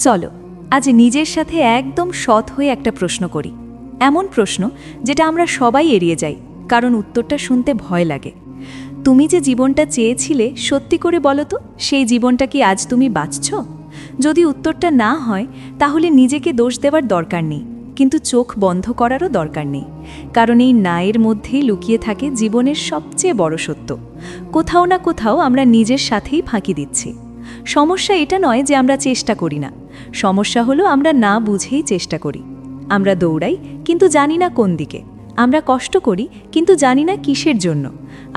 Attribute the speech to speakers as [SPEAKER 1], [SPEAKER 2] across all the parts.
[SPEAKER 1] চলো আজ নিজের সাথে একদম সৎ হয়ে একটা প্রশ্ন করি, এমন প্রশ্ন যেটা আমরা সবাই এড়িয়ে যাই, কারণ উত্তরটা শুনতে ভয় লাগে। তুমি যে জীবনটা চেয়েছিলে, সত্যি করে বলো তো, সেই জীবনটা কি আজ তুমি বাঁচছ? যদি উত্তরটা না হয়, তাহলে নিজেকে দোষ দেওয়ার দরকার নেই, কিন্তু চোখ বন্ধ করারও দরকার নেই, কারণ এই নায়ের মধ্যেই লুকিয়ে থাকে জীবনের সবচেয়ে বড় সত্য। কোথাও না কোথাও আমরা নিজের সাথেই ফাঁকি দিচ্ছি। সমস্যা এটা নয় যে আমরা চেষ্টা করি না, সমস্যা হলো আমরা না বুঝেই চেষ্টা করি। আমরা দৌড়াই কিন্তু জানি না কোন দিকে, আমরা কষ্ট করি কিন্তু জানি না কিসের জন্য।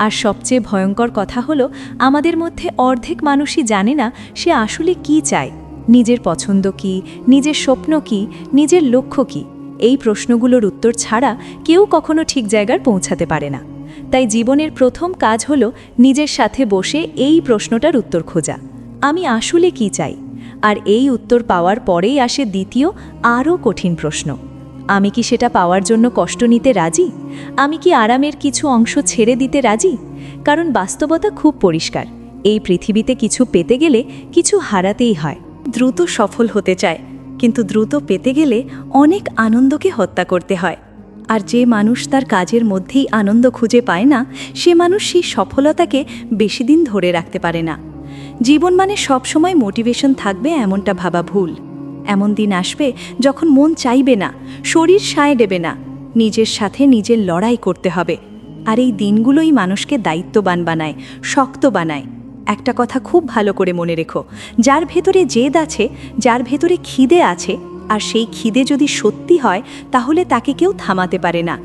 [SPEAKER 1] আর সবচেয়ে ভয়ঙ্কর কথা হলো, আমাদের মধ্যে অর্ধেক মানুষই জানে না সে আসলে কি চায়, নিজের পছন্দ কি, নিজের স্বপ্ন কি, নিজের লক্ষ্য কি। এই প্রশ্নগুলোর উত্তর ছাড়া কেউ কখনো ঠিক জায়গায় পৌঁছাতে পারে না। তাই জীবনের প্রথম কাজ হলো নিজের সাথে বসে এই প্রশ্নটার উত্তর খোঁজা, আমি আসলে কি চাই। আর এই উত্তর পাওয়ার পরেই আসে দ্বিতীয় আরও কঠিন প্রশ্ন, আমি কি সেটা পাওয়ার জন্য কষ্ট নিতে রাজি? আমি কি আরামের কিছু অংশ ছেড়ে দিতে রাজি? কারণ বাস্তবতা খুব পরিষ্কার, এই পৃথিবীতে কিছু পেতে গেলে কিছু হারাতেই হয়। দ্রুত সফল হতে চায়, কিন্তু দ্রুত পেতে গেলে অনেক আনন্দকে হত্যা করতে হয়। আর যে মানুষ তার কাজের মধ্যেই আনন্দ খুঁজে পায় না, সে মানুষ সেই সফলতাকে বেশি দিন ধরে রাখতে পারে না। জীবন মানে সবসময় মোটিভেশন থাকবে এমনটা ভাবা ভুল। এমন দিন আসবে যখন মন চাইবে না, শরীর সায় দেবে না, নিজের সাথে নিজের লড়াই করতে হবে। আর এই দিনগুলোই মানুষকে দায়িত্ববান বানায়, শক্ত বানায়। একটা কথা খুব ভালো করে মনে রেখো, যার ভেতরে জেদ আছে, যার ভেতরে খিদে আছে, আর সেই খিদে যদি সত্যি হয়, তাহলে তাকে কেউ থামাতে পারে না।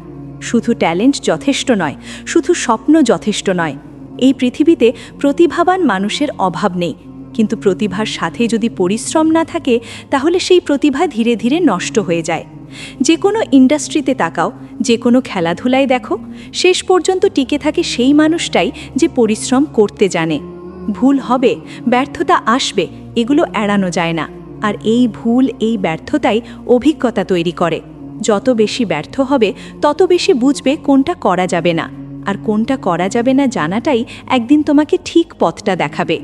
[SPEAKER 1] শুধু ট্যালেন্ট যথেষ্ট নয়, শুধু স্বপ্ন যথেষ্ট নয়। এই পৃথিবীতে প্রতিভাবান মানুষের অভাব নেই, কিন্তু প্রতিভার সাথে যদি পরিশ্রম না থাকে, তাহলে সেই প্রতিভা ধীরে ধীরে নষ্ট হয়ে যায়। যে কোনো ইন্ডাস্ট্রিতে তাকাও, যে কোনো খেলাধুলায় দেখো, শেষ পর্যন্ত টিকে থাকে সেই মানুষটাই যে পরিশ্রম করতে জানে। ভুল হবে, ব্যর্থতা আসবে, এগুলো এড়ানো যায় না। আর এই ভুল, এই ব্যর্থতাই অভিজ্ঞতা তৈরি করে। যত বেশি ব্যর্থ হবে, তত বেশি বুঝবে কোনটা করা যাবে না, আর কোনটা করা যাবে না জানাটাই একদিন তোমাকে ঠিক পথটা দেখাবে।